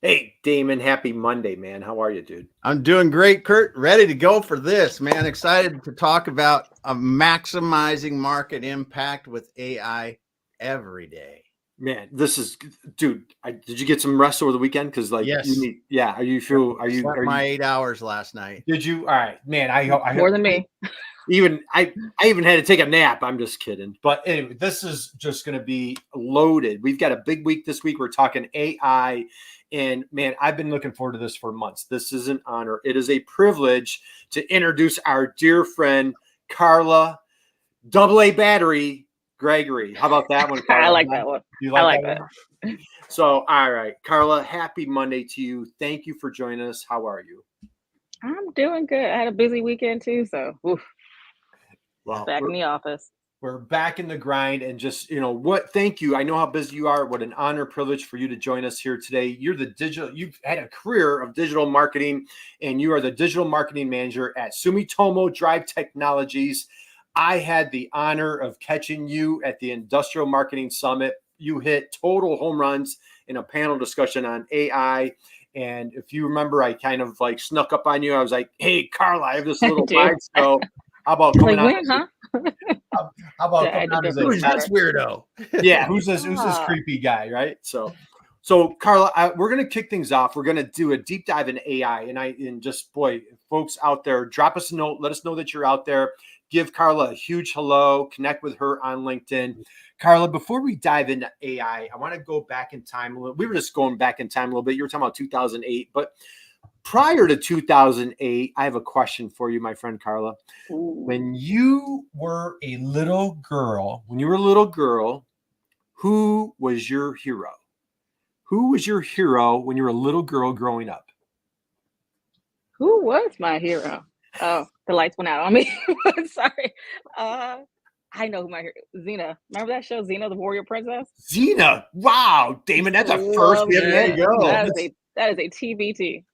Hey, Damon, happy Monday, man. How are you, dude? I'm doing great, Kurt. Ready to go for this, man. Excited to talk about maximizing market impact with AI every day. Man, dude. Did you get some rest over the weekend? Because you Yes. need, yeah. Slept my 8 hours last night. Did you? All right, man. I More than me. I even had to take a nap. I'm just kidding. But anyway, this is just going to be loaded. We've got a big week this week. We're talking AI, and man, I've been looking forward to this for months. This is an honor. It is a privilege to introduce our dear friend Carla Double A Battery Gregory. How about that one, Carla? I like that one. You I like like that that. one? So, all right, Carla, happy Monday to you. Thank you for joining us. How are you? I'm doing good. I had a busy weekend too, so Well, back in the office. we're back in the grind and just, what, thank you. I know how busy you are. What an honor, privilege for you to join us here today. You've had a career of digital marketing, and you are the digital marketing manager at Sumitomo Drive Technologies. I had the honor of catching you at the Industrial Marketing Summit. You hit total home runs in a panel discussion on AI. And if you remember, I kind of like snuck up on you. I was like, hey, Carla, I have this little Dude. slideshow. How about coming Like on? when, huh? How about Yeah, I coming did on as definitely a Who's remember. this weirdo? yeah, who's this Ah, creepy guy, right? So Carla, we're going to kick things off. We're going to do a deep dive in AI, and just boy, folks out there, drop us a note. Let us know that you're out there. Give Carla a huge hello. Connect with her on LinkedIn. Carla, before we dive into AI, I want to go back in time a little. We were just going back in time a little bit. You were talking about 2008, but prior to 2008, I have a question for you, my friend Carla. ooh. When you were a little girl, who was your hero? Who was your hero when you were a little girl growing up? Who was my hero? Oh, the lights went out on me. Sorry. Uh, I know who my hero. Xena. Remember that show, Xena, the Warrior Princess? Xena. Wow, Damon, Used that's to a first. love We haven't had There Xena. you go. That is a TBT.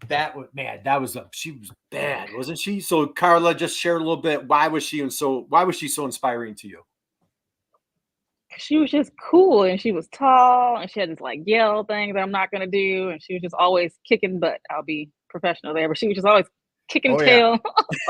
that was man. She was bad, wasn't she? So Carla, just share a little bit. Why was she so inspiring to you? She was just cool and she was tall and she had this like yell thing that I'm not gonna do, and she was just always kicking butt. I'll be professional there, but she was just always kicking Oh yeah. tail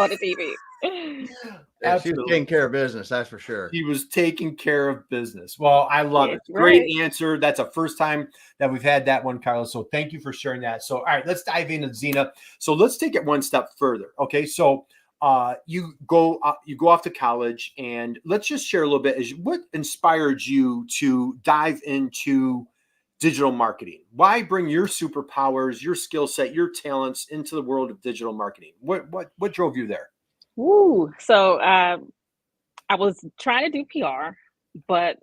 on the TV. She was Absolutely. taking care of business, that's for sure. He was taking care of business. Well, I love Yeah, it. Great right. answer. That's a first time that we've had that one, Carlos. So thank you for sharing that. So, all right, let's dive into Xena. So let's take it one step further. Okay, so you go off to college, and let's just share a little bit. What inspired you to dive into digital marketing? Why bring your superpowers, your skill set, your talents into the world of digital marketing? What drove you there? Woo. So I was trying to do PR, but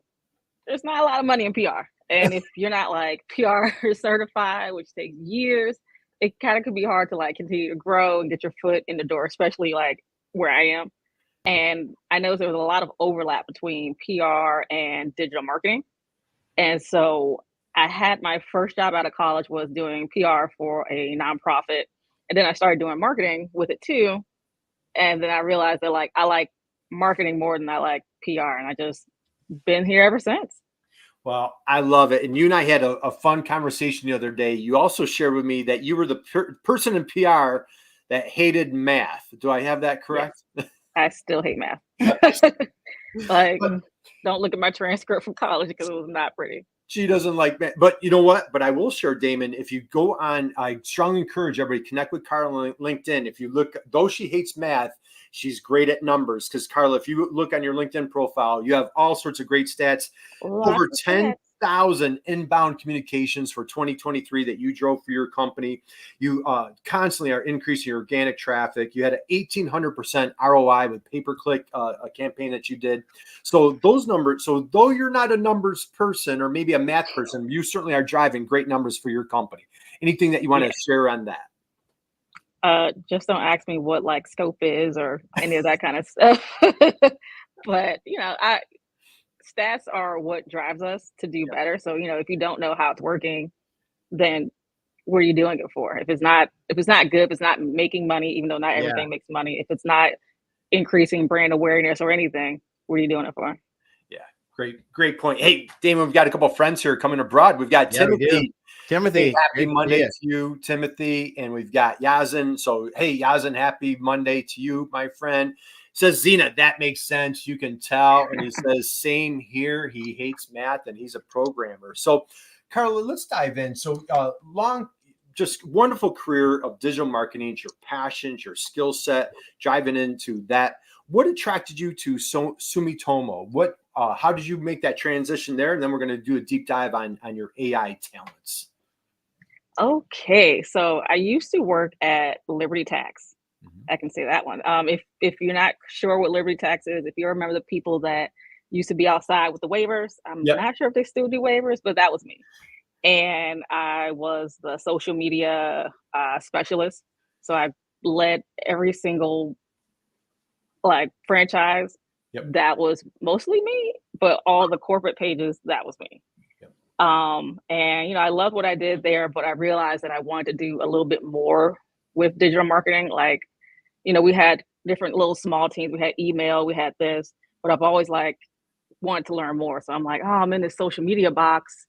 there's not a lot of money in PR. And if you're not like PR certified, which takes years, it kind of could be hard to like continue to grow and get your foot in the door, especially like where I am. And I know there was a lot of overlap between PR and digital marketing. And so I had my first job out of college was doing PR for a nonprofit. And then I started doing marketing with it too. And then I realized that like I like marketing more than I like PR. And I just been here ever since. Well, I love it. And you and I had a fun conversation the other day. You also shared with me that you were the person in PR that hated math. Do I have that Yes. correct? I still hate math. Like, don't look at my transcript from college because it was not pretty. She doesn't like math. But you know what? But I will share, Damon, if you go on, I strongly encourage everybody connect with Carla on LinkedIn. If you look, though she hates math, she's great at numbers. Because Carla, if you look on your LinkedIn profile, you have all sorts of great stats. Lots Over of stats. 10,000 inbound communications for 2023 that you drove for your company. You constantly are increasing your organic traffic. You had an 1,800% ROI with pay-per-click, a campaign that you did. So those numbers, so though you're not a numbers person or maybe a math person, you certainly are driving great numbers for your company. Anything that you want Yeah. to share on that? Just don't ask me what like scope is or any of that kind of stuff. But I stats are what drives us to do better. So, if you don't know how it's working, then what are you doing it for? If it's not good, if it's not making money, even though not Yeah. everything makes money, if it's not increasing brand awareness or anything, what are you doing it for? Yeah. Great point. Hey, Damon, we've got a couple of friends here coming abroad. We've got Yeah, we do. Timothy. Timothy, Hey, happy great to Monday see to you, Timothy. And we've got Yazin. So, hey, Yazin, happy Monday to you, my friend. Says Zena, that makes sense. You can tell. And he says, same here. He hates math and he's a programmer. So, Carla, let's dive in. So, just wonderful career of digital marketing, your passions, your skill set, driving into that. What attracted you to Sumitomo? How did you make that transition there? And then we're going to do a deep dive on your AI talents. Okay, so I used to work at Liberty Tax. I can say that one. If you're not sure what Liberty Tax is, if you remember the people that used to be outside with the waivers, I'm Yep. not sure if they still do waivers, but that was me. And I was the social media specialist. So I led every single franchise. Yep. That was mostly me, but all the corporate pages, that was me. Yep. And I loved what I did there, but I realized that I wanted to do a little bit more with digital marketing. Like, we had different little small teams. We had email, we had this, but I've always wanted to learn more. So I'm like, oh, I'm in this social media box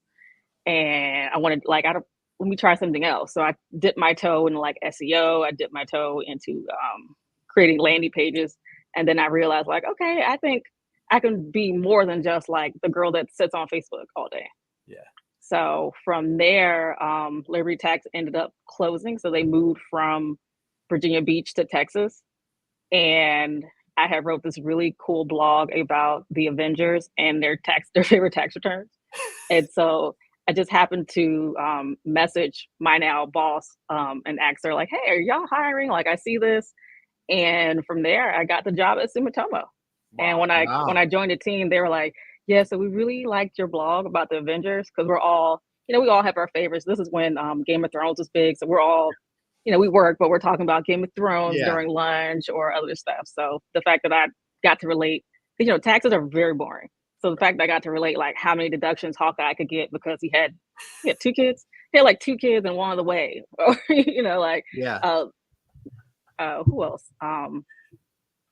and I wanted let me try something else. So I dipped my toe in SEO. I dipped my toe into creating landing pages. And then I realized okay, I think I can be more than just the girl that sits on Facebook all day. Yeah. So from there, Liberty Tax ended up closing. So they moved from Virginia Beach to Texas. And I had wrote this really cool blog about the Avengers and their favorite tax returns. And so I just happened to message my now boss and ask her hey, are y'all hiring? I see this. And from there, I got the job at Sumitomo. Wow. And when I joined the team, they were like, yeah, so we really liked your blog about the Avengers because we're all, we all have our favorites. This is when Game of Thrones was big. So we're all, we work, but we're talking about Game of Thrones during lunch or other stuff. So the fact that I got to relate, taxes are very boring. So the fact that I got to relate how many deductions Hawkeye could get because he had 2 kids. He had 2 kids and one on the way. Or, who else?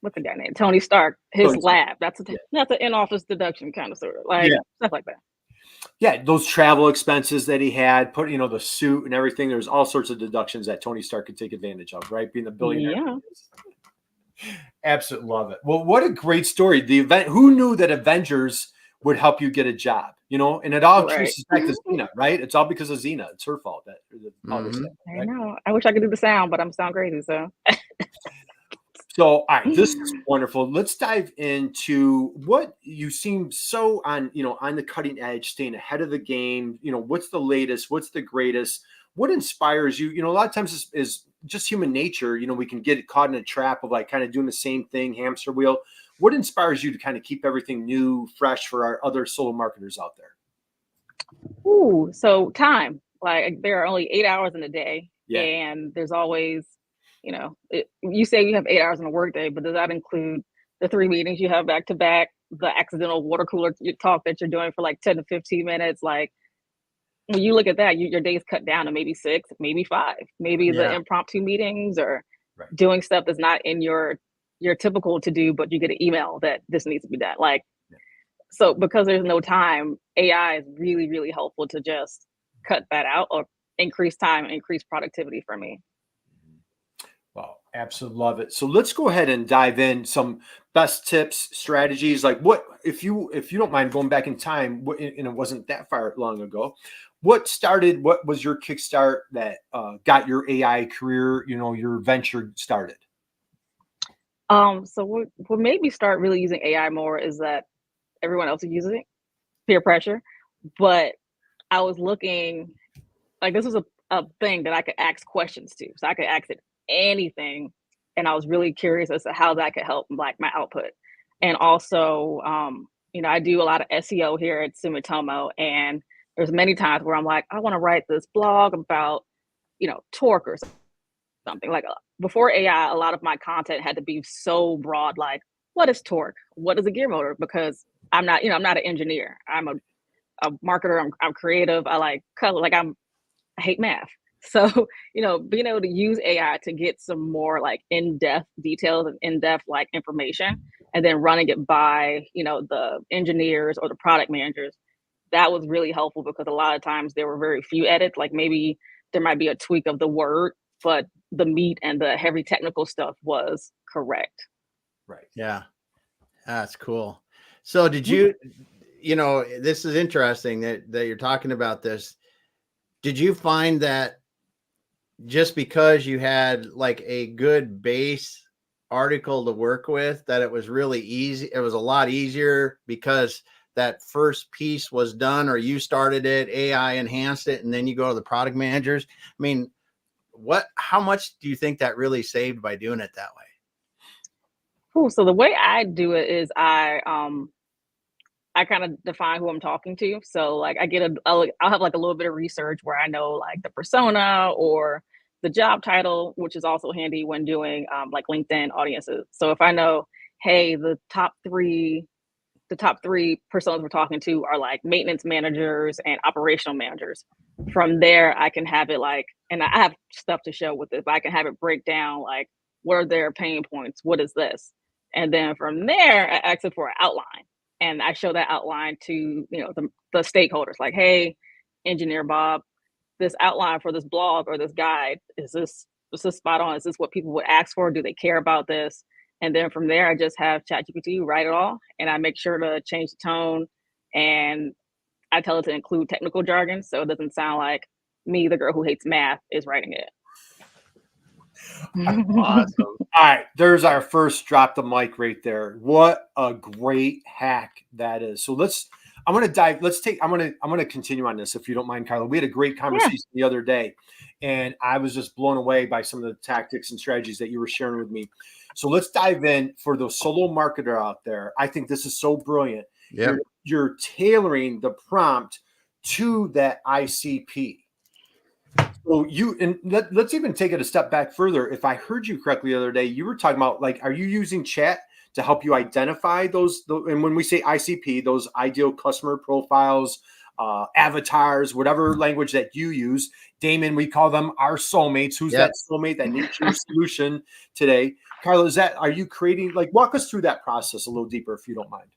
What's the guy named? Tony Stark. His lab. That's an in-office deduction kind of sort of stuff like that. Yeah, those travel expenses that he had, put the suit and everything. There's all sorts of deductions that Tony Stark could take advantage of, right? Being the billionaire. Yeah. Absolutely love it. Well, what a great story. The event. Who knew that Avengers would help you get a job? And it all traces back to Xena, right? It's all because of Xena. It's her fault all this stuff, right? I know. I wish I could do the sound, but I'm sound crazy. So. So, all right, this is wonderful. Let's dive into what you seem so on the cutting edge, staying ahead of the game. What's the latest? What's the greatest? What inspires you? A lot of times is just human nature. We can get caught in a trap of kind of doing the same thing, hamster wheel. What inspires you to kind of keep everything new, fresh for our other solo marketers out there? Ooh, so time. There are only 8 hours in a day, yeah. And there's always, you say you have 8 hours in a workday, but does that include the 3 meetings you have back to back, the accidental water cooler talk that you're doing for 10 to 15 minutes? When you look at that, your day's cut down to maybe 6, maybe 5, maybe the impromptu meetings or doing stuff that's not in your typical to do, but you get an email that this needs to be done. So because there's no time, AI is really, really helpful to just cut that out or increase time and increase productivity for me. Wow, absolutely love it. So let's go ahead and dive in some best tips, strategies. What if you don't mind going back in time, and it wasn't that far long ago, what was your kickstart that got your AI career, your venture started? So what made me start really using AI more is that everyone else is using it, peer pressure. But I was looking, this was a thing that I could ask questions to. So I could ask it anything. And I was really curious as to how that could help my output. And also, I do a lot of SEO here at Sumitomo. And there's many times where I'm I want to write this blog about, torque or something. Before AI, a lot of my content had to be so broad, what is torque? What is a gear motor? Because I'm not an engineer. I'm a marketer. I'm creative. I like color. I hate math. So, being able to use AI to get some more in-depth details and in-depth information and then running it by, the engineers or the product managers. That was really helpful because a lot of times there were very few edits. Like maybe there might be a tweak of the word, but the meat and the heavy technical stuff was correct. Right. Yeah. That's cool. So did you, this is interesting that you're talking about this. Did you find that just because you had like a good base article to work with, that it was really easy? It was a lot easier because that first piece was done, or you started it, AI enhanced it, and then you go to the product managers. I mean, how much do you think that really saved by doing it that way? Cool. So the way I do it is I kind of define who I'm talking to. So like I'll have like a little bit of research where I know like the persona or the job title, which is also handy when doing like LinkedIn audiences. So if I know, hey, the top three personas we're talking to are like maintenance managers and operational managers. From there, I can have it like, and I have stuff to show with it, but I can have it break down like, what are their pain points? What is this? And then from there, I ask it for an outline, and I show that outline to the stakeholders. Like, hey, engineer Bob, this outline for this blog or this guide, is this spot on? Is this what people would ask for? Do they care about this? And then from there, I just have ChatGPT write it all, and I make sure to change the tone, and I tell it to include technical jargon so it doesn't sound like me, the girl who hates math, is writing it. Awesome. All right, there's our first drop the mic right there. What a great hack that is. So I'm going to continue on this if you don't mind, Carla. We had a great conversation the other day, and I was just blown away by some of the tactics and strategies that you were sharing with me. So let's dive in for the solo marketer out there. I think this is so brilliant. Yeah. You're tailoring the prompt to that ICP. So let's even take it a step back further. If I heard you correctly the other day, you were talking about like, are you using chat to help you identify those? And when we say ICP, those ideal customer profiles, avatars, whatever language that you use, Damon, we call them our soulmates. Who's that soulmate that needs your solution today? Carla, are you creating, like, walk us through that process a little deeper, if you don't mind.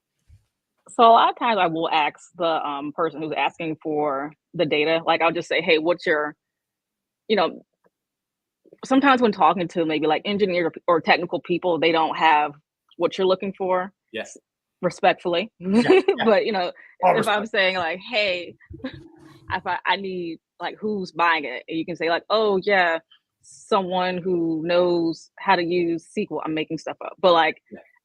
So a lot of times I will ask the person who's asking for the data, like I'll just say, hey, what's your, sometimes when talking to maybe like engineer or technical people, they don't have what you're looking for. Yes. Respectfully. Yeah. But, if I'm saying like, hey, I need like who's buying it, and you can say like, oh yeah, someone who knows how to use SQL. I'm making stuff up, but like,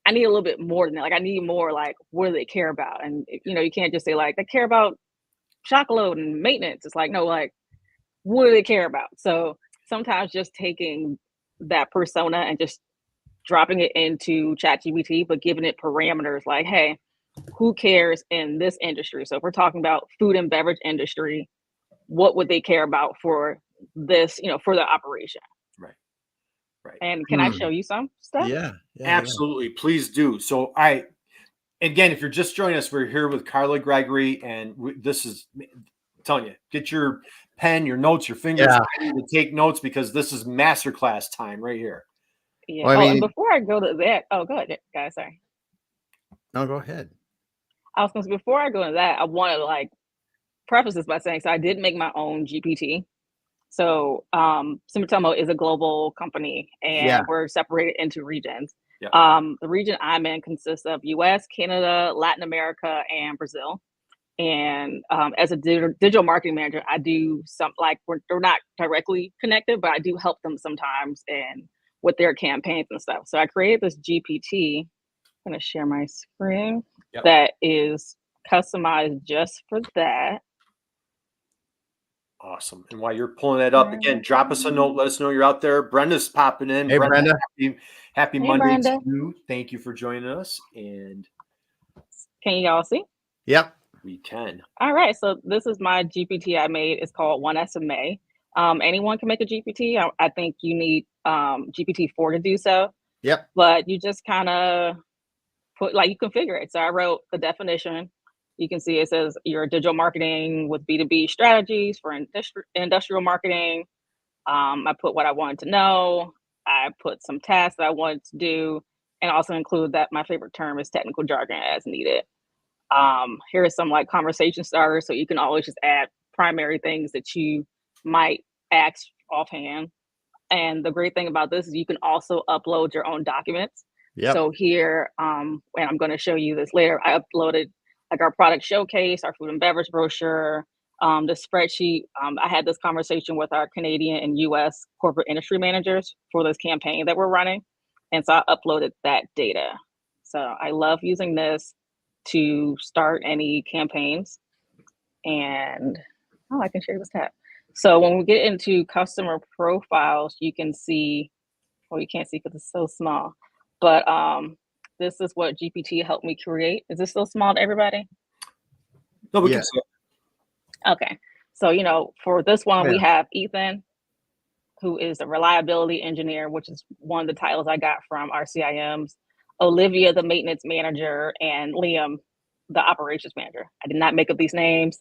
I need a little bit more than that. Like, I need more like, what do they care about? And you can't just say like, they care about shock load and maintenance. It's like, no, like, what do they care about? So sometimes just taking that persona and just dropping it into ChatGPT, but giving it parameters like, hey, who cares in this industry? So if we're talking about food and beverage industry, what would they care about for this, for the operation? Right. And can I show you some stuff? Yeah. Absolutely. Please do. So again, if you're just joining us, we're here with Carla Gregory, and this is, I'm telling you, get your pen, your notes, your fingers ready to take notes, because this is masterclass time right here. Yeah. Well, and before I go to that, go ahead, guys. Sorry. No, go ahead. I was going to say, before I go into that, I want to like preface this by saying, so I did make my own GPT. So Sumitomo is a global company, and we're separated into regions. Yep. The region I'm in consists of US, Canada, Latin America, and Brazil. And as a digital marketing manager, I do some, like, we're not directly connected, but I do help them sometimes and with their campaigns and stuff. So I created this GPT. I'm going to share my screen. That is customized just for that. Awesome. And while you're pulling that up, again, drop us a note. Let us know you're out there. Brenda's popping in. Hey, Brenda. Happy Monday to you. Thank you for joining us. And can you all see? Yep. We can. All right. So this is my GPT I made. It's called OneSMA. Anyone can make a GPT. I think you need GPT-4 to do so. Yep. But you just kind of you configure it. So I wrote the definition. You can see it says your digital marketing with B2B strategies for industrial marketing. I put what I wanted to know. I put some tasks that I wanted to do. and also include that my favorite term is technical jargon as needed. Here are some like conversation starters, so you can always just add primary things that you might ask offhand. And the great thing about this is you can also upload your own documents. Yep. So here, and I'm going to show you this later, I uploaded like our product showcase, our food and beverage brochure, the spreadsheet. I had this conversation with our Canadian and US corporate industry managers for this campaign that we're running. And so I uploaded that data. So I love using this to start any campaigns. And I can share this tab. So when we get into customer profiles, you can see, well, you can't see because it's so small, but this is what GPT helped me create. Is this still small to everybody? No, we Yeah. can see it. Okay. So, for this one, Yeah. we have Ethan, who is a reliability engineer, which is one of the titles I got from our CIMs, Olivia, the maintenance manager, and Liam, the operations manager. I did not make up these names,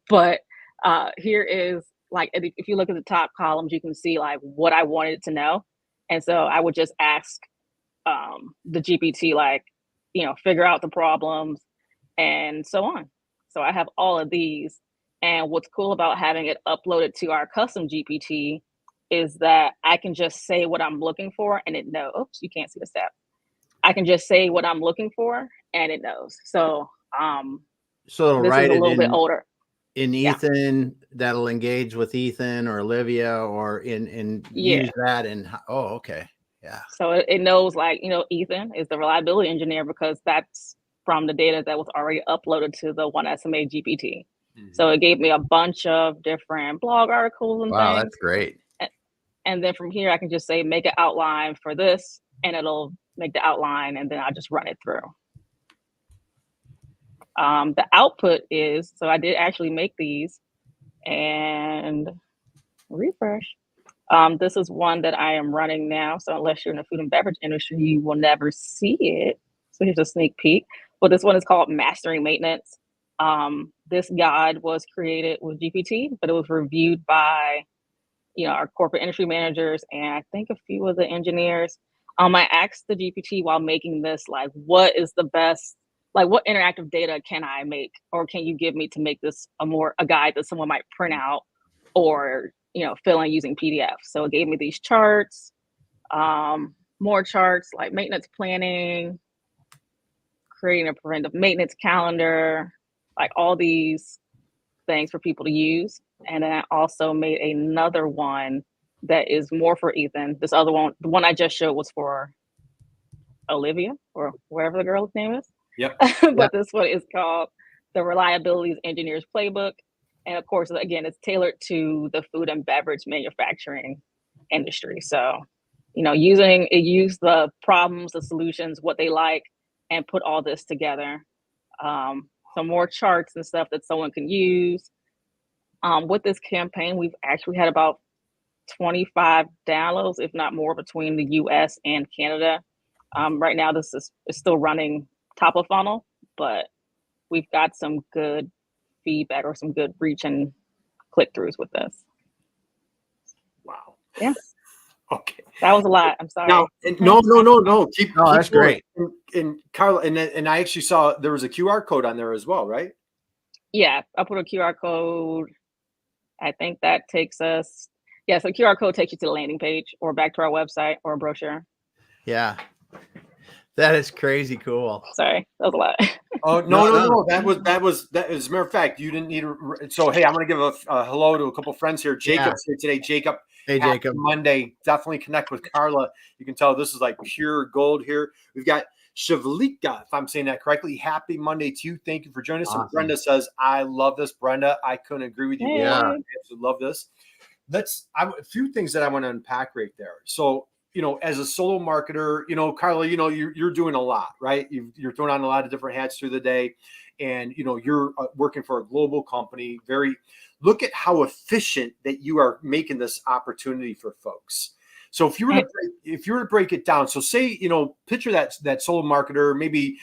but here is like, if you look at the top columns, you can see like what I wanted to know. And so I would just ask the GPT, like, figure out the problems and so on. So I have all of these. And what's cool about having it uploaded to our custom GPT is that I can just say what I'm looking for and it knows. Oops, you can't see the step. I can just say what I'm looking for and it knows. So So it'll this write is a it little bit older. in Yeah. Ethan, that'll engage with Ethan or Olivia, or use that. And okay. Yeah. So it knows, like, Ethan is the reliability engineer because that's from the data that was already uploaded to the One SMA GPT. So it gave me a bunch of different blog articles and Wow, things. that's great. And then from here, I can just say, make an outline for this, and it'll make the outline, and then I'll just run it through. The output is, so I did actually make these, and refresh. This is one that I am running now. So unless you're in the food and beverage industry, you will never see it. So here's a sneak peek. But this one is called Mastering Maintenance. This guide was created with GPT, but it was reviewed by, our corporate industry managers and I think a few of the engineers. I asked the GPT while making this, like, what is the best, like, what interactive data can I make, or can you give me to make this a guide that someone might print out or fill in using PDF. So it gave me these charts, more charts like maintenance planning, creating a preventive maintenance calendar, like all these things for people to use. And then I also made another one that is more for Ethan. This other one, the one I just showed, was for Olivia or wherever the girl's name is. Yep. But this one is called the Reliability Engineer's Playbook. And of course, again, it's tailored to the food and beverage manufacturing industry. So, use the problems, the solutions, what they like, and put all this together. Some more charts and stuff that someone can use. With this campaign, we've actually had about 25 downloads, if not more, between the US and Canada. Right now, this is still running top of funnel, but we've got some good feedback or some good reach and click-throughs with this. Wow. Yeah. Okay. That was a lot. I'm sorry. Now, no. Keep that's going. great. And Carla, and I actually saw there was a QR code on there as well, right? Yeah, I put a QR code. I think that takes us. Yeah, so QR code takes you to the landing page or back to our website or a brochure. Yeah. That is crazy cool. Sorry, that was a lot. Oh, no. That was as a matter of fact, you didn't need so hey, I'm gonna give a hello to a couple friends here. Jacob's here today. Jacob. Hey, Jacob. Monday. Definitely connect with Carla. You can tell this is like pure gold here. We've got Shavlika, if I'm saying that correctly. Happy Monday to you. Thank you for joining us. Awesome. And Brenda says, I love this. Brenda, I couldn't agree with you. Hey. Yeah, I absolutely love this. A few things that I want to unpack right there. So, as a solo marketer, Carla, you're doing a lot, right? You're throwing on a lot of different hats through the day, and you're working for a global company. Look at how efficient that you are making this opportunity for folks. So if you were to break it down, so say, picture that solo marketer, maybe,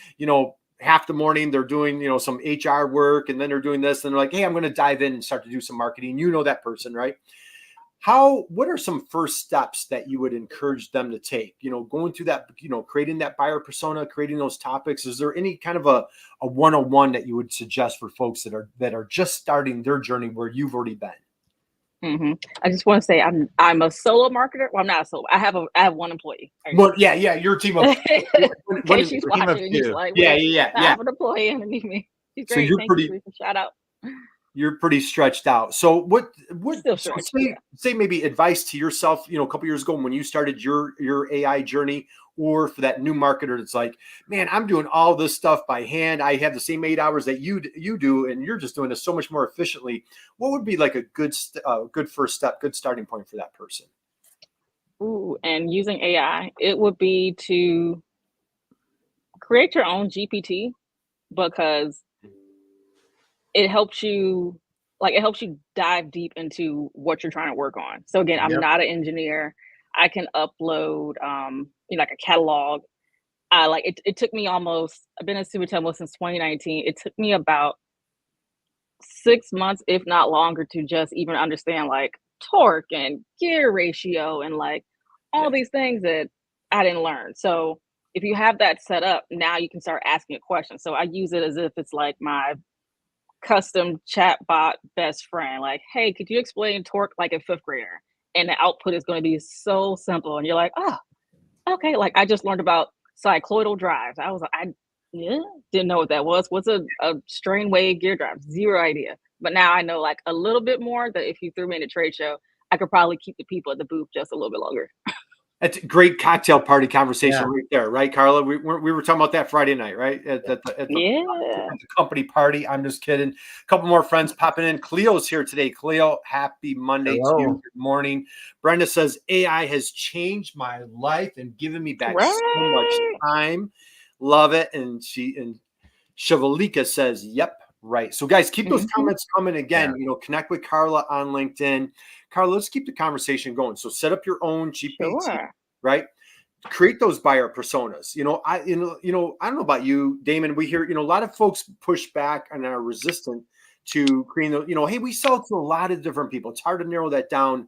half the morning they're doing, some HR work, and then they're doing this, and they're like, hey, I'm going to dive in and start to do some marketing. That person, right? what are some first steps that you would encourage them to take? Going through that, creating that buyer persona, creating those topics. Is there any kind of a 101 that you would suggest for folks that are just starting their journey where you've already been? I just want to say I'm a solo marketer. Well, I'm not a solo. I have one employee. Well, yeah, your team of In case she's team of watching and she's two. like, yeah, wait, yeah, I yeah. have an employee underneath me. She's So great. you're Thank pretty you, Teresa. Shout out. you're pretty stretched out. So what Still so stretched, say yeah. say maybe advice to yourself, a couple years ago when you started your AI journey, or for that new marketer that's like, man, I'm doing all this stuff by hand. I have the same 8 hours that you do, and you're just doing this so much more efficiently. What would be like a good first step, good starting point for that person? Ooh, and using AI, it would be to create your own GPT because it helps you dive deep into what you're trying to work on. So again, I'm Yep. not an engineer. I can upload like a catalog. It took me almost, I've been in Sumitemo since 2019. It took me about 6 months, if not longer, to just even understand like torque and gear ratio and like all Yeah. these things that I didn't learn. So if you have that set up, now you can start asking it questions. So I use it as if it's like my custom chatbot best friend. Like, hey, could you explain torque like a fifth grader? And the output is going to be so simple. And you're like, oh, okay. Like I just learned about cycloidal drives. I was like, yeah, didn't know what that was. What's a strain wave gear drive? Zero idea. But now I know like a little bit more that if you threw me in a trade show, I could probably keep the people at the booth just a little bit longer. That's a great cocktail party conversation Yeah. right there, right, Carla? We were talking about that Friday night, right? At Yeah. the company party. I'm just kidding. A couple more friends popping in. Cleo's here today. Cleo, happy Monday to you. Hello. Good morning. Brenda says AI has changed my life and given me back so much Right. time. Love it. And Chevalika says, yep, right. So guys, keep those Mhm. comments coming again. Connect with Carla on LinkedIn. Carla, let's keep the conversation going. So set up your own GPT, Sure. right? Create those buyer personas. I don't know about you, Damon. We hear, a lot of folks push back and are resistant to creating hey, we sell to a lot of different people. It's hard to narrow that down.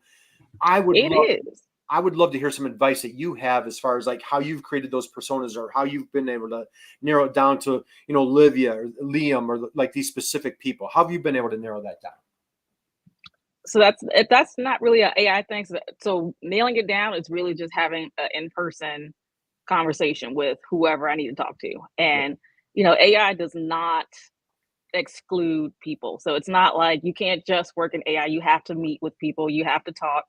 It is. I would love to hear some advice that you have as far as like how you've created those personas or how you've been able to narrow it down to, Livia or Liam or like these specific people. How have you been able to narrow that down? So that's not really an AI thing. So nailing it down is really just having an in-person conversation with whoever I need to talk to. And AI does not exclude people. So it's not like you can't just work in AI. You have to meet with people. You have to talk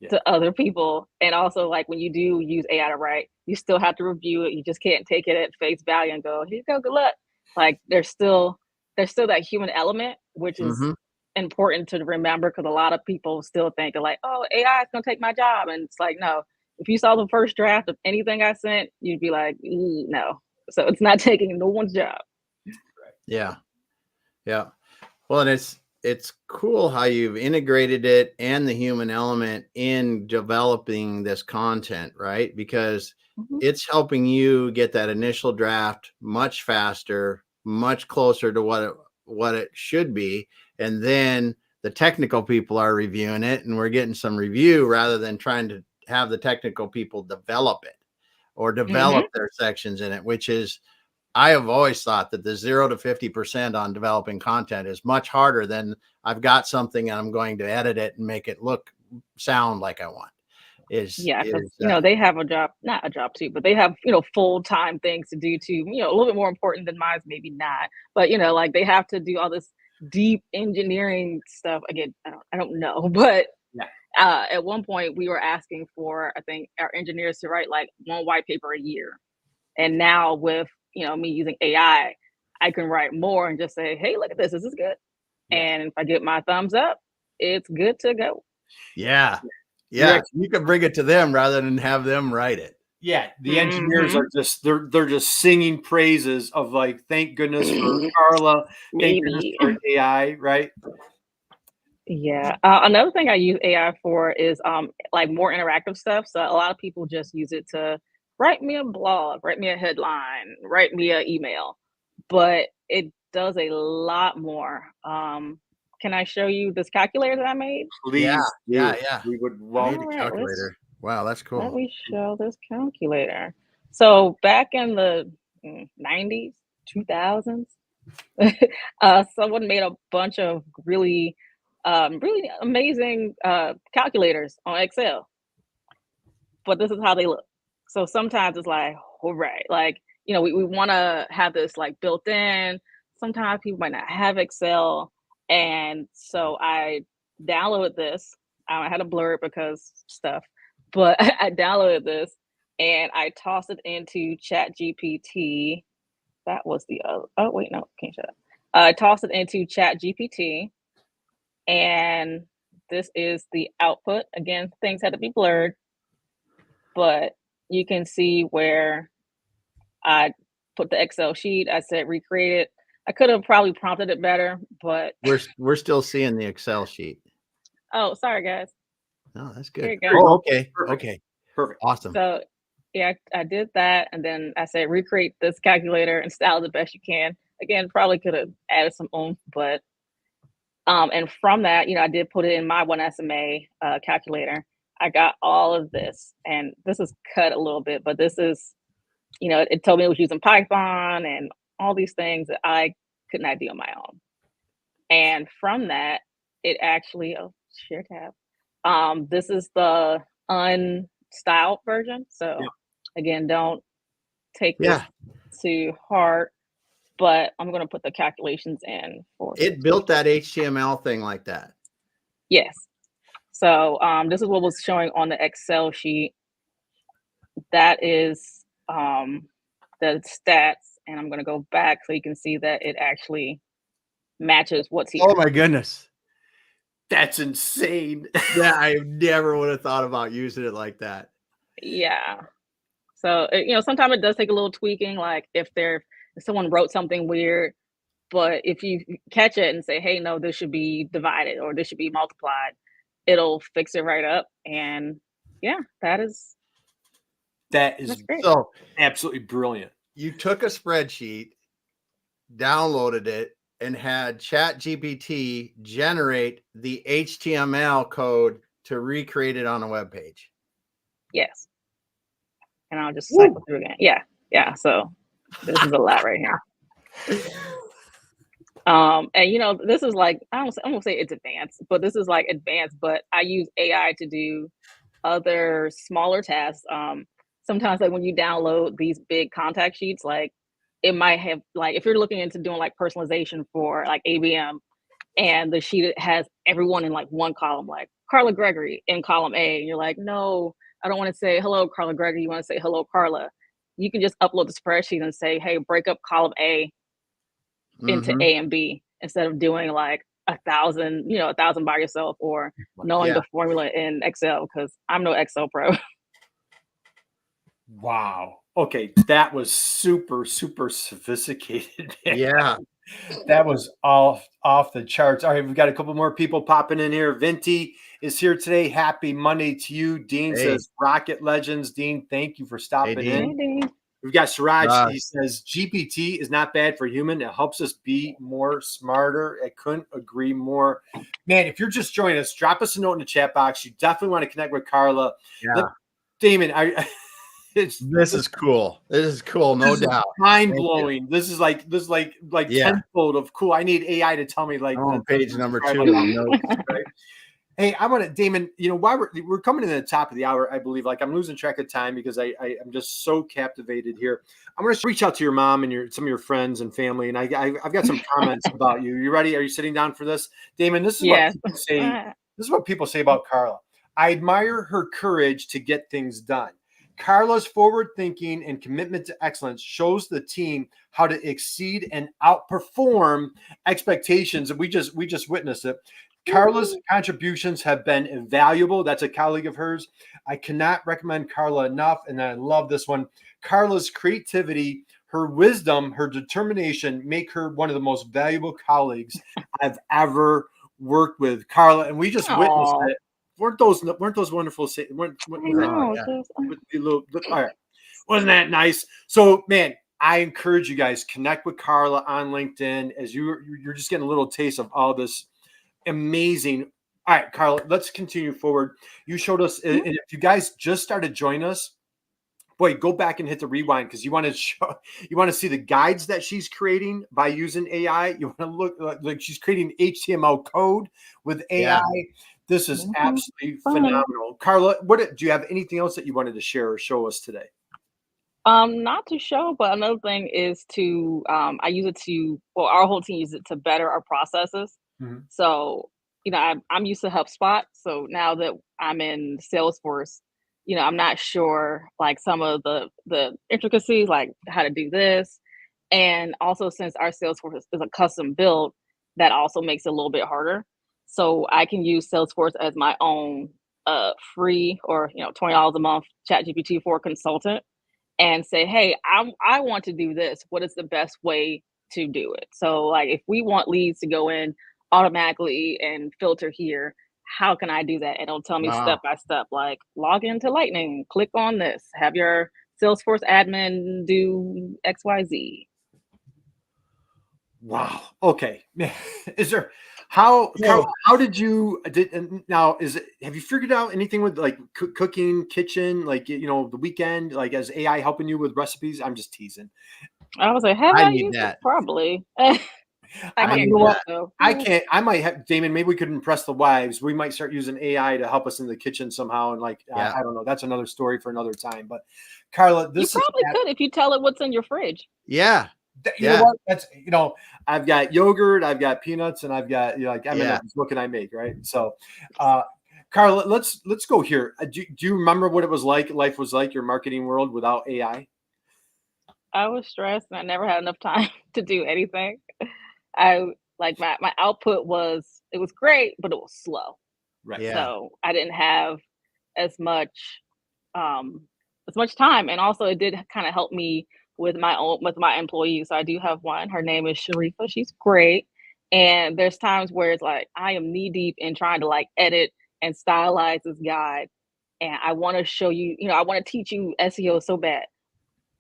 Yeah. to other people. And also like when you do use AI to write, you still have to review it. You just can't take it at face value and go, here you go, good luck. Like there's still that human element, which is Mm-hmm. important to remember because a lot of people still think like, oh, AI is gonna take my job. And it's like, no, if you saw the first draft of anything I sent, you'd be like, no. So it's not taking no one's job. Yeah. Yeah. Well, and it's cool how you've integrated it and the human element in developing this content, right? Because Mhm. it's helping you get that initial draft much faster, much closer to what it should be. And then the technical people are reviewing it and we're getting some review rather than trying to have the technical people develop it or develop their sections in it, which is, I have always thought that the 0 to 50% on developing content is much harder than I've got something and I'm going to edit it and make it sound like I want. Yeah, because they have not a job too, but they have full-time things to do too. A little bit more important than mine, maybe not, but like they have to do all this deep engineering stuff. Again, I don't know, but Yeah. at one point we were asking for, I think, our engineers to write like one white paper a year, and now with me using AI, I can write more and just say, hey, look at this. This is good. Yeah. And if I get my thumbs up, it's good to go. Yeah. You're Yeah. actually- You can bring it to them rather than have them write it. Yeah, the engineers Mhm. are just they're just singing praises of like, thank goodness for Carla, thank goodness Maybe. for AI, right? Yeah. Another thing I use AI for is like more interactive stuff. So a lot of people just use it to write me a blog, write me a headline, write me an email, but it does a lot more. can I show you this calculator that I made? Please, Yeah, do. yeah. We would I need welcome. a Alright, calculator. Wow, that's Let cool. me show this calculator. So back in the 90s, 2000s, someone made a bunch of really, really amazing calculators on Excel. But this is how they look. So sometimes it's like, all right, like, we want to have this like built in. Sometimes people might not have Excel. And so I downloaded this. I had to blur it because stuff, but I downloaded this and I tossed it into Chat GPT. That was the other, oh, wait, no, can't shut up. I tossed it into Chat GPT and this is the output. Again, things had to be blurred, but you can see where I put the Excel sheet. I said recreate it. I could have probably prompted it better, but We're still seeing the Excel sheet. oh, sorry guys. No, that's Here good. you go. Oh, okay. Perfect. Okay. Perfect. Awesome. So yeah, I did that, and then I said recreate this calculator and style the best you can. Again, probably could have added some oomph, but and from that, I did put it in my one SMA calculator. I got all of this, and this is cut a little bit, but this is, it told me it was using Python and all these things that I could not do on my own. And from that, it actually, oh, share tab. This is the unstyled version. So Yeah. again, don't take this to heart, but I'm going to put the calculations in for It built that HTML thing like that. Yes. So this is what was showing on the Excel sheet. That is the stats, and I'm going to go back so you can see that it actually matches what's here. Oh my goodness. That's insane. Yeah, I never would have thought about using it like that. Yeah. So sometimes it does take a little tweaking, like if someone wrote something weird, but if you catch it and say, hey, no, this should be divided or this should be multiplied, it'll fix it right up. And yeah, that is great. So absolutely brilliant. You took a spreadsheet, downloaded it, and had Chat GPT generate the HTML code to recreate it on a web page. Yes. And I'll just cycle through again. Yeah. So this is a lot right here. And this is like, I won't say it's advanced, but this is like advanced, but I use AI to do other smaller tasks. Sometimes like when you download these big contact sheets, like it might have, like, if you're looking into doing like personalization for like ABM, and the sheet has everyone in like one column, like Carla Gregory in column A, and you're like, no, I don't want to say hello, Carla Gregory. You want to say hello, Carla. You can just upload the spreadsheet and say, hey, break up column A into A and B instead of doing like 1,000 by yourself or knowing the formula in Excel, because I'm no Excel pro. Wow. Okay, that was super, super sophisticated. Yeah. That was off the charts. All right, we've got a couple more people popping in here. Vinty is here today. Happy Monday to you. Dean says Rocket Legends. Dean, thank you for stopping in. Hey, Dean. We've got Siraj. He says GPT is not bad for human. It helps us be more smarter. I couldn't agree more. Man, if you're just joining us, drop us a note in the chat box. You definitely want to connect with Carla. Yeah. Damon, this is cool. This is cool, no doubt. Mind blowing. This is like tenfold of cool. I need AI to tell me like page number 2. Right? Hey, I want to, Damon, while we're coming to the top of the hour, I believe, like I'm losing track of time because I'm just so captivated here. I'm going to reach out to your mom and some of your friends and family. And I've got some comments about you. You ready? Are you sitting down for this? Damon, this is what people say. This is what people say about Carla. I admire her courage to get things done. Carla's forward thinking and commitment to excellence shows the team how to exceed and outperform expectations. And we just witnessed it. Carla's contributions have been invaluable. That's a colleague of hers. I cannot recommend Carla enough. And I love this one. Carla's creativity, her wisdom, her determination make her one of the most valuable colleagues I've ever worked with. Carla, and we just witnessed it. Weren't those wonderful? All right. Wasn't that nice? So, man, I encourage you guys, connect with Carla on LinkedIn as you're just getting a little taste of all this Amazing. All right, Carla, let's continue forward. You showed us, and if you guys just started joining us, boy, go back and hit the rewind because you want to show, you want to see the guides that she's creating by using AI. You want to look like she's creating HTML code with AI. Yeah. This is absolutely Fun. phenomenal. Carla, do you have anything else that you wanted to share or show us today? Not to show, but another thing is to I use it to well, our whole team uses it to better our processes. Mhm. So, I'm used to HubSpot. So now that I'm in Salesforce, I'm not sure like some of the intricacies, like how to do this. And also since our Salesforce is a custom build, that also makes it a little bit harder. So I can use Salesforce as my own free or $20 a month ChatGPT 4 consultant and say, hey, I want to do this. What is the best way to do it? So, like, if we want leads to go in automatically and filter here, how can I do that? And it'll tell me step Wow. by step, like log into Lightning, click on this, have your Salesforce admin do XYZ. Wow. Okay. Is there how Yeah. how did you did and now is it have you figured out anything with like cooking, kitchen, like the weekend, like as AI helping you with recipes? I'm just teasing. I was like, have I I need used it? that. Probably. I I I can't you know need what? cook though. I can't. I might have Damon. Maybe we could impress the wives. We might start using AI to help us in the kitchen somehow. And like, Yeah. I don't know. That's another story for another time. But Carla, You this is probably could if you tell it what's in your fridge. Yeah. you know Yeah. what? That's I've got yogurt, I've got peanuts, and I've got like M&Ms. Yeah. What can I make, right? So, Carla, let's go here. Do you remember what it was like? Life was like your marketing world without AI, I was stressed and I never had enough time to do anything. I like my output it was great, but it was slow. right? Yeah. So I didn't have as much um as much time. And also it did kind of help me with my employees. So I do have one. Her name is Sharifa. She's great. And there's times where it's like I am knee deep in trying to like edit and stylize this guide. And I want to show you, I want to teach you SEO so bad.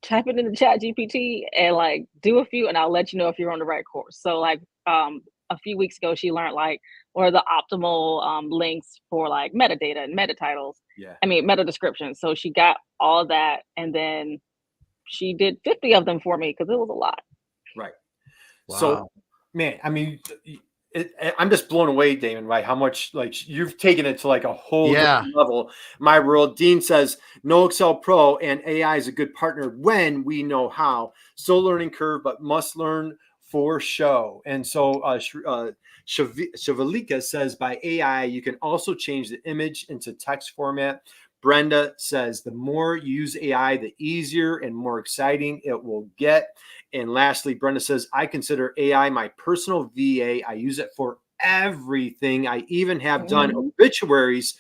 Type it in the chat GPT and like do a few and I'll let you know if you're on the right course. So like a few weeks ago she learned like what are the optimal links for like metadata and meta titles. Yeah. I mean meta descriptions. So she got all that and then she did 50 of them for me because it was a lot. Right. So, Wow. man, I mean, I'm just blown away, Damon, by how much like you've taken it to like a whole Yeah. different level. My world. Dean says no Excel Pro and AI is a good partner when we know how. Still learning curve, but must learn for show. And so Shavalika says by AI, you can also change the image into text format. Brenda says the more you use AI, the easier and more exciting it will get. And lastly, Brenda says, I consider AI my personal VA. I use it for everything. I even have done obituaries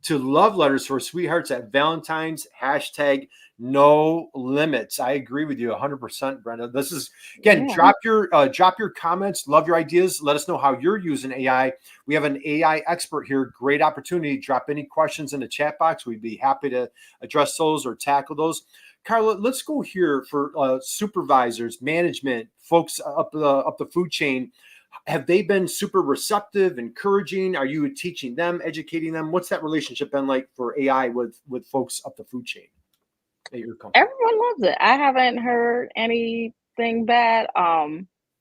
to love letters for sweethearts at Valentine's. Hashtag no limits. I agree with you 100%, Brenda. This is again, drop your comments. Love your ideas. Let us know how you're using AI. We have an AI expert here. Great opportunity. Drop any questions in the chat box. We'd be happy to address those or tackle those. Carla, let's go here for supervisors, management, folks up the food chain. Have they been super receptive, encouraging? Are you teaching them, educating them? What's that relationship been like for AI with folks up the food chain at your company? Everyone loves it. I haven't heard anything bad.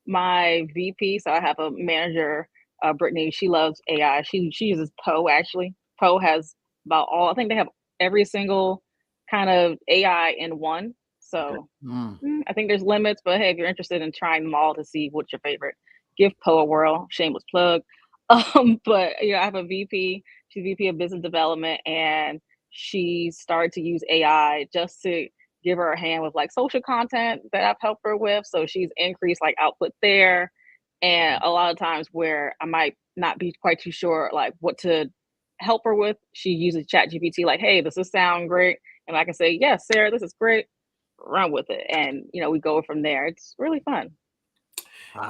My VP, so I have a manager, Brittany. She loves AI. She uses Poe actually. Poe has about all. I think they have every single kind of AI in one. So I think there's limits, but hey, if you're interested in trying them all to see what's your favorite, give Poe a whirl. Shameless plug. But I have a VP. She's VP of Business Development, and she started to use AI just to give her a hand with like social content that I've helped her with. So she's increased like output there. And a lot of times where I might not be quite too sure like what to help her with, she uses Chat GPT like, hey, does this sound great? And I can say, yes, Sarah, this is great. Run with it. And we go from there. It's really fun.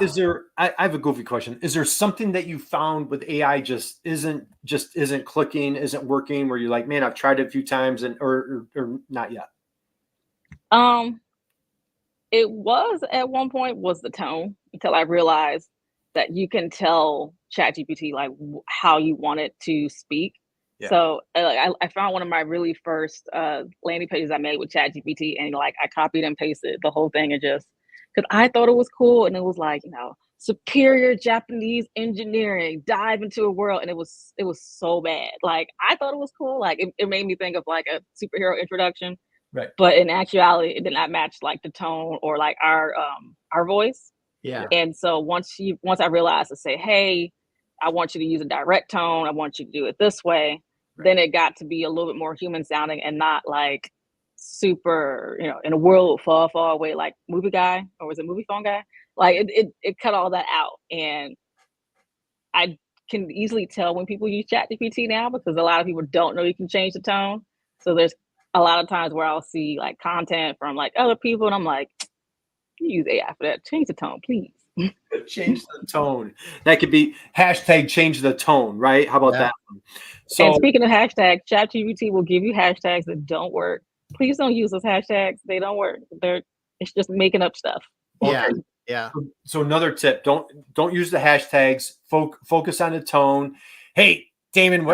Is there? I have a goofy question. Is there something that you found with AI just isn't clicking, isn't working? Where you're like, man, I've tried it a few times and or not yet. It was at one point was the tone until I realized that you can tell ChatGPT like how you want it to speak. Yeah. So I found one of my really first landing pages I made with ChatGPT, and like I copied and pasted the whole thing, and just because I thought it was cool, and it was like, superior Japanese engineering, dive into a world, and it was so bad. Like I thought it was cool, like it made me think of like a superhero introduction, Right. but in actuality, it did not match like the tone or like our voice. Yeah. And so once I realized to say, hey, I want you to use a direct tone, I want you to do it this way, then it got to be a little bit more human sounding and not like super, in a world far, far away, like Movie Guy, or was it Movie Phone Guy? Like it cut all that out. And I can easily tell when people use ChatGPT now, because a lot of people don't know you can change the tone. So there's a lot of times where I'll see like content from like other people, and I'm like, you use AI for that. Change the tone, please. Change the tone. That could be hashtag change the tone, right? How about that one? So, and speaking of hashtags, ChatGPT will give you hashtags that don't work. Please don't use those hashtags. They don't work. It's just making up stuff. Yeah. Yeah. So another tip: don't use the hashtags. Focus on the tone. Hey, Damon,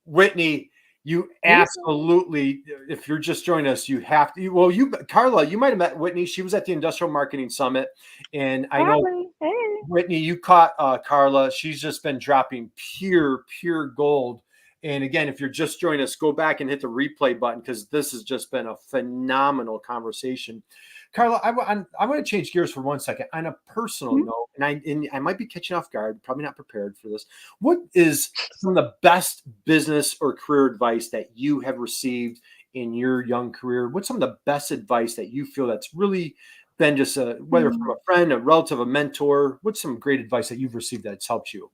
Whitney, you absolutely. If you're just joining us, you have to. Well, Carla, you might have met Whitney. She was at the Industrial Marketing Summit, and I know Whitney, you caught Carla. She's just been dropping pure gold. And again, if you're just joining us, go back and hit the replay button, because this has just been a phenomenal conversation. Carla, I want to change gears for 1 second on a personal note, and I might be catching off guard, probably not prepared for this. What is some of the best business or career advice that you have received in your young career? What's some of the best advice that you feel that's really been just whether from a friend, a relative, a mentor? What's some great advice that you've received that's helped you?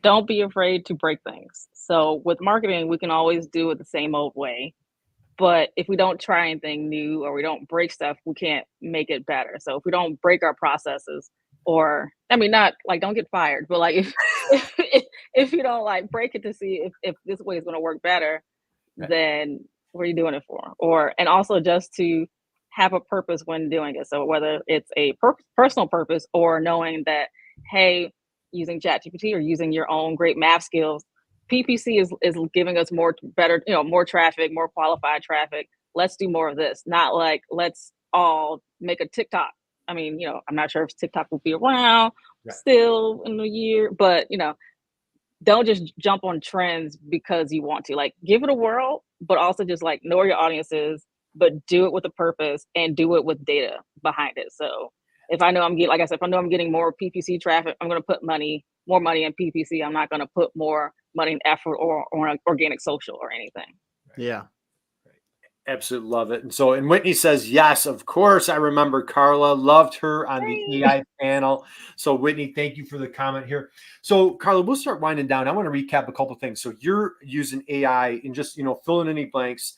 Don't be afraid to break things. So with marketing, we can always do it the same old way. But if we don't try anything new, or we don't break stuff, we can't make it better. So if we don't break our processes, or not like don't get fired, but like if you don't like break it to see if this way is going to work better, then what are you doing it for? And also just to have a purpose when doing it. So whether it's a personal purpose, or knowing that, hey, using ChatGPT or using your own great math skills, PPC is giving us more traffic, more qualified traffic. Let's do more of this. Not like, let's all make a TikTok. I'm not sure if TikTok will be around still in a year, but don't just jump on trends because you want to. Like, give it a whirl, but also just like know where your audience is, but do it with a purpose and do it with data behind it. So if I know I'm getting more PPC traffic, I'm going to put more money in PPC. I'm not going to put more money and effort or organic social or anything. Yeah. Absolutely love it. And Whitney says, yes, of course. I remember Carla, loved her on the AI panel. So Whitney, thank you for the comment here. So Carla, we'll start winding down. I want to recap a couple of things. So you're using AI and just, fill in any blanks,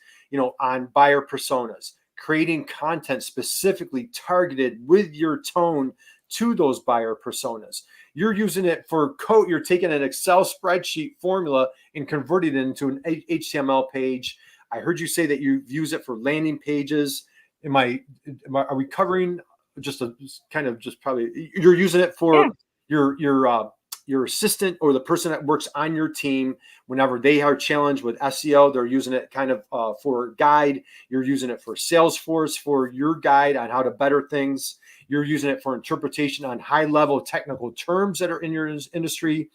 on buyer personas, creating content specifically targeted with your tone to those buyer personas. You're using it for code. You're taking an Excel spreadsheet formula and converting it into an HTML page. I heard you say that you use it for landing pages. Are we covering probably you're using it for your assistant or the person that works on your team whenever they are challenged with SEO? They're using it kind of for guide. You're using it for Salesforce for your guide on how to better things. You're using it for interpretation on high-level technical terms that are in your industry.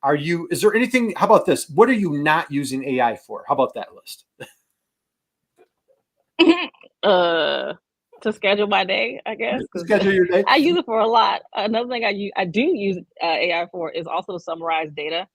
Is there anything, how about this? What are you not using AI for? How about that list? To schedule my day, I guess. Schedule your day. I use it for a lot. Another thing I do use AI for is also to summarize data.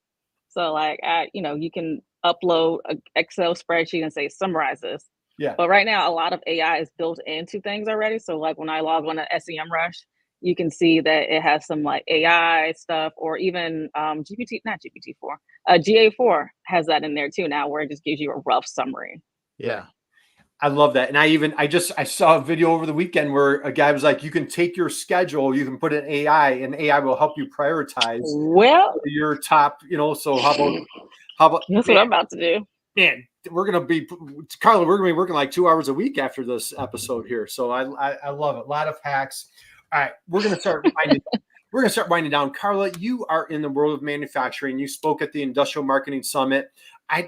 So like, you can upload an Excel spreadsheet and say, summarize this. Yeah. But right now, a lot of AI is built into things already. So like when I log on to SEMrush, you can see that it has some like AI stuff, or even GA4 has that in there too now, where it just gives you a rough summary. Yeah. I love that. And I saw a video over the weekend where a guy was like, you can take your schedule, you can put in AI, and AI will help you prioritize your top, so how about that's what I'm about to do. Man, Carla, we're gonna be working like 2 hours a week after this episode here. So I love it. A lot of hacks. All right, we're gonna start we're going to start winding down. Carla, you are in the world of manufacturing. You spoke at the Industrial Marketing Summit.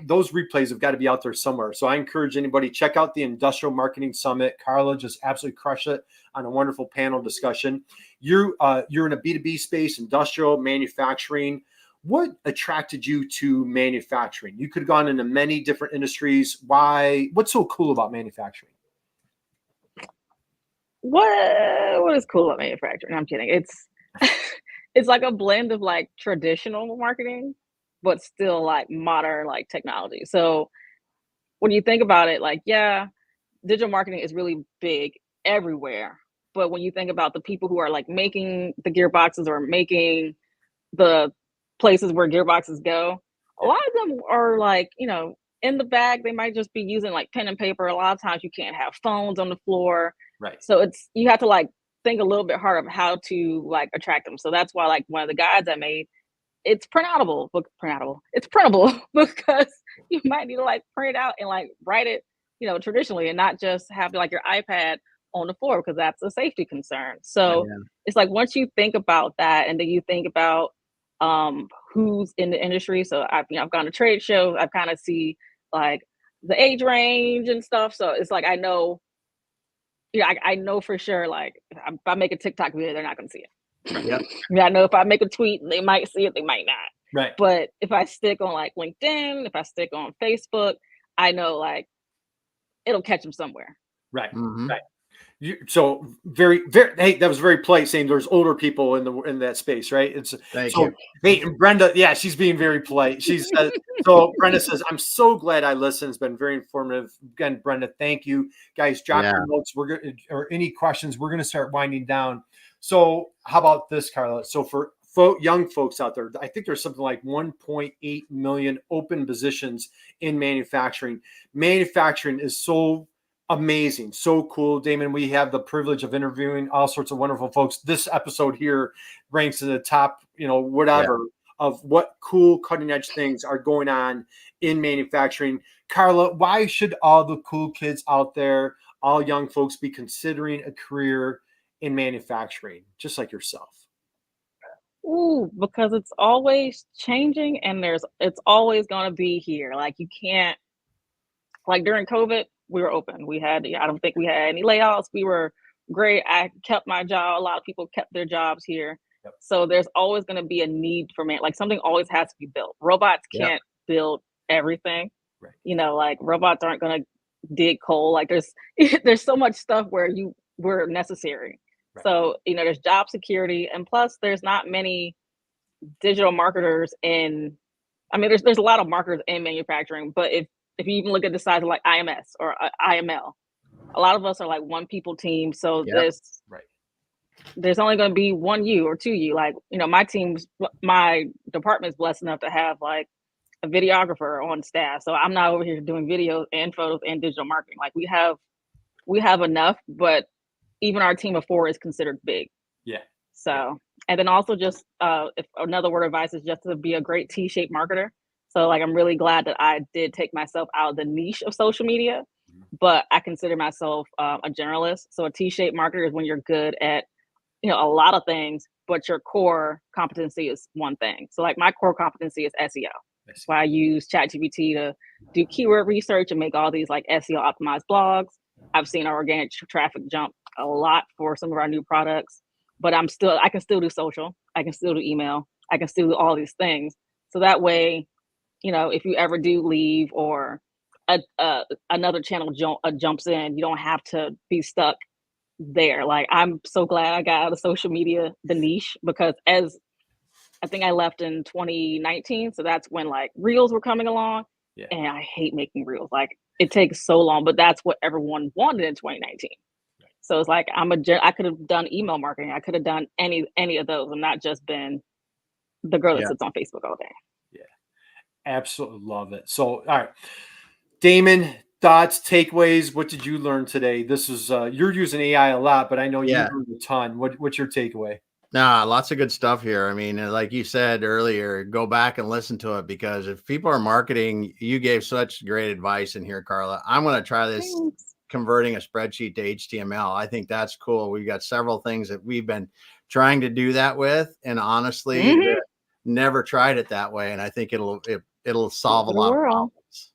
Those replays have got to be out there somewhere. So I encourage anybody, check out the Industrial Marketing Summit. Carla just absolutely crushed it on a wonderful panel discussion. You're in a B2B space, industrial manufacturing. What attracted you to manufacturing? You could have gone into many different industries. Why? What's so cool about manufacturing? What is cool about manufacturing? I'm kidding. It's it's like a blend of like traditional marketing, but still like modern like technology. So when you think about it, like, yeah, digital marketing is really big everywhere. But when you think about the people who are like making the gearboxes or making the places where gearboxes go, a lot of them are like, in the bag, they might just be using like pen and paper. A lot of times you can't have phones on the floor. Right. So you have to like think a little bit harder of how to like attract them. So that's why like one of the guides I made, it's printable because you might need to like print it out and like write it, traditionally, and not just have like your iPad on the floor, because that's a safety concern. So it's like, once you think about that, and then you think about who's in the industry. So I've gone to trade shows. I kind of see like the age range and stuff. So it's like, I know, I know for sure, like if I make a TikTok video, they're not going to see it. Yep. I know if I make a tweet, they might see it, they might not. Right. But if I stick on like LinkedIn, if I stick on Facebook, I know like it'll catch them somewhere. Right. Mm-hmm. Right. So very, very. Hey, that was very polite saying there's older people in that space, right? Thank you. Hey, and Brenda, yeah, she's being very polite. She says, so Brenda says, I'm so glad I listened. It's been very informative. Again, Brenda, thank you. Guys, drop your notes. We're going to, or any questions, we're going to start winding down. So how about this, Carla? So for young folks out there, I think there's something like 1.8 million open positions in manufacturing. Manufacturing is so amazing, so cool. Damon, we have the privilege of interviewing all sorts of wonderful folks. This episode here ranks in the top, of what cool cutting edge things are going on in manufacturing. Carla, why should all the cool kids out there, all young folks, be considering a career in manufacturing, just like yourself? Ooh, because it's always changing, and it's always going to be here. Like, you can't, like during COVID, we were open. I don't think we had any layoffs. We were great. I kept my job. A lot of people kept their jobs here. Yep. So there's always going to be a need for like something always has to be built. Robots can't build everything. Right. Like robots aren't going to dig coal. Like there's so much stuff where we're necessary. Right. So, there's job security, and plus there's not many digital marketers there's a lot of marketers in manufacturing, but if you even look at the size of like IMS or IML, a lot of us are like one people team. So there's only going to be one you or two you. Like, my department's blessed enough to have like a videographer on staff. So I'm not over here doing videos and photos and digital marketing. Like we have enough, but even our team of 4 is considered big. Yeah. So, and then also just if another word of advice is just to be a great T-shaped marketer. So like, I'm really glad that I did take myself out of the niche of social media, but I consider myself a generalist. So a T-shaped marketer is when you're good at, a lot of things, but your core competency is one thing. So like my core competency is SEO. That's why I use ChatGPT to do keyword research and make all these like SEO optimized blogs. I've seen our organic traffic jump a lot for some of our new products, but I can still do social. I can still do email. I can still do all these things. So that way, if you ever do leave or another channel jumps in, you don't have to be stuck there. Like, I'm so glad I got out of social media, the niche, because as I think I left in 2019. So that's when like reels were coming along. Yeah. And I hate making reels. Like, it takes so long, but that's what everyone wanted in 2019. Right. So it's like, I could have done email marketing. I could have done any of those and not just been the girl that sits on Facebook all day. Yeah. Absolutely love it. So, all right, Damon, thoughts, takeaways. What did you learn today? This is, you're using AI a lot, but I know you learned a ton. What's your takeaway? Nah, lots of good stuff here. I mean, like you said earlier, go back and listen to it, because if people are marketing, you gave such great advice in here, Carla. I'm going to try this. Thanks. Converting a spreadsheet to HTML. I think that's cool. We've got several things that we've been trying to do that with. And honestly, Mhm. never tried it that way. And I think it'll solve a The lot of world. problems.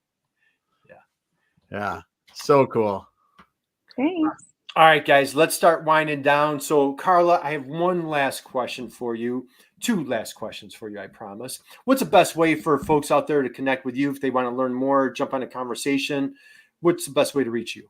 Yeah. So cool. Thanks. All right, guys, let's start winding down. So, Carla, I have one last question for you. Two last questions for you, I promise. What's the best way for folks out there to connect with you if they want to learn more, jump on a conversation? What's the best way to reach you?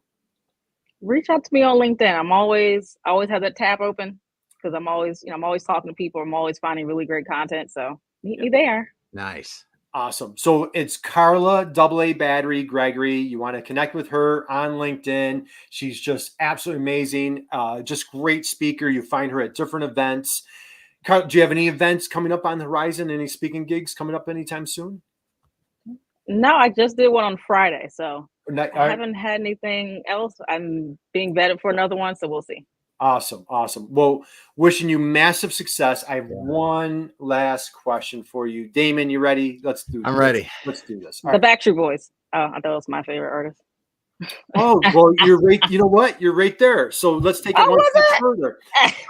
Reach out to me on LinkedIn. I always have that tab open because I'm always, I'm always talking to people. I'm always finding really great content. So meet me there. Nice. Awesome. So it's Carla AA Battery Gregory. You want to connect with her on LinkedIn. She's just absolutely amazing. Just great speaker. You find her at different events. Do you have any events coming up on the horizon? Any speaking gigs coming up anytime soon? No, I just did one on Friday. So Not- I haven't had anything else. I'm being vetted for another one. So we'll see. Awesome. Awesome. Well, wishing you massive success. I have one last question for you. Damon, you ready? Let's do this. I'm ready. Let's do this. All The right. Backstreet Boys. Oh, I thought it was my favorite artist. Oh, well, you're right. You know what? You're right there. So let's take it Oh, one was step it? further.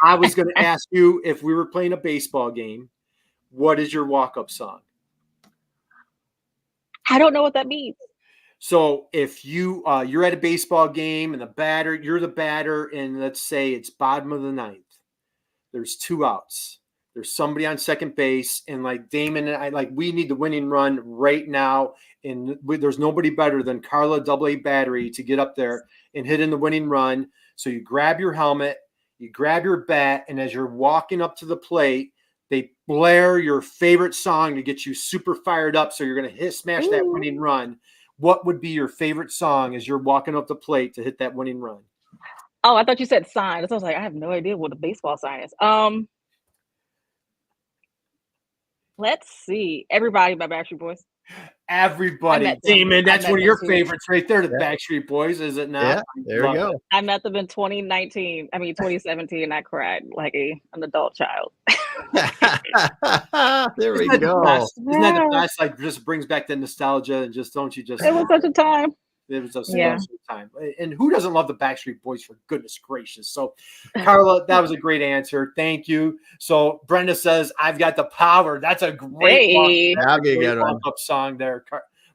I was going to ask you if we were playing a baseball game, what is your walk-up song? I don't know what that means. So if you're at a baseball game and you're the batter, and let's say it's bottom of the ninth, there's 2 outs. There's somebody on second base, and like Damon and I, like we need the winning run right now. And there's nobody better than Carla AA Battery to get up there and hit in the winning run. So you grab your helmet, you grab your bat, and as you're walking up to the plate, they blare your favorite song to get you super fired up. So you're going to smash that Ooh. winning run. What would be your favorite song as you're walking up the plate to hit that winning run? Oh, I thought you said sign. So I was like, I have no idea what a baseball sign is. Let's see. Everybody by Backstreet Boys. Everybody. met them. Damon, that's I met one of your them too. favorites right there, the Yeah. Backstreet Boys, is it not? Yeah, there we Love go. it. I met them in 2017. And I cried like an adult child. There we Isn't that the go. best? Isn't that the Yeah. best? Like, just brings back the nostalgia and just don't you just It was such a time. it was a Yeah. special time. And who doesn't love the Backstreet Boys, for goodness gracious? So, Carla, that was a great answer. Thank you. So, Brenda says, I've got the power. That's a great Hey. That'd be a good one. walk-up song there,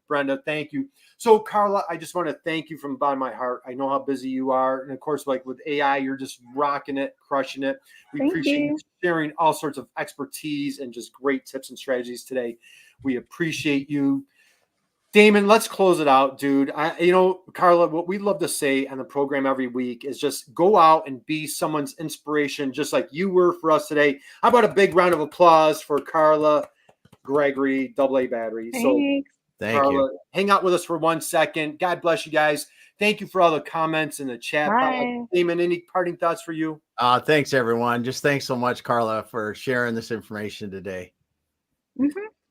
Brenda. Thank you. So, Carla, I just want to thank you from the bottom of my heart. I know how busy you are. And of course, like with AI, you're just rocking it, crushing it. We Thank appreciate you. you sharing all sorts of expertise and just great tips and strategies today. We appreciate you. Damon, let's close it out, dude. Carla, what we love to say on the program every week is just go out and be someone's inspiration, just like you were for us today. How about a big round of applause for Carla Gregory, AA Battery? So, Thanks. Thank Carla, you. hang out with us for 1 second. God bless you guys. Thank you for all the comments in the chat. Bye. Damon, any parting thoughts for you? Thanks, everyone. Just thanks so much, Carla, for sharing this information today.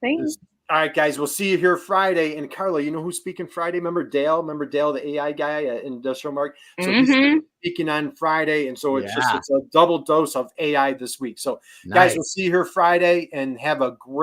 Thanks. All right, guys, we'll see you here Friday. And Carla, you know who's speaking Friday? Remember Dale, the AI guy at Industrial Market? So he's speaking on Friday. And so it's a double dose of AI this week. So guys, we'll see you here Friday and have a great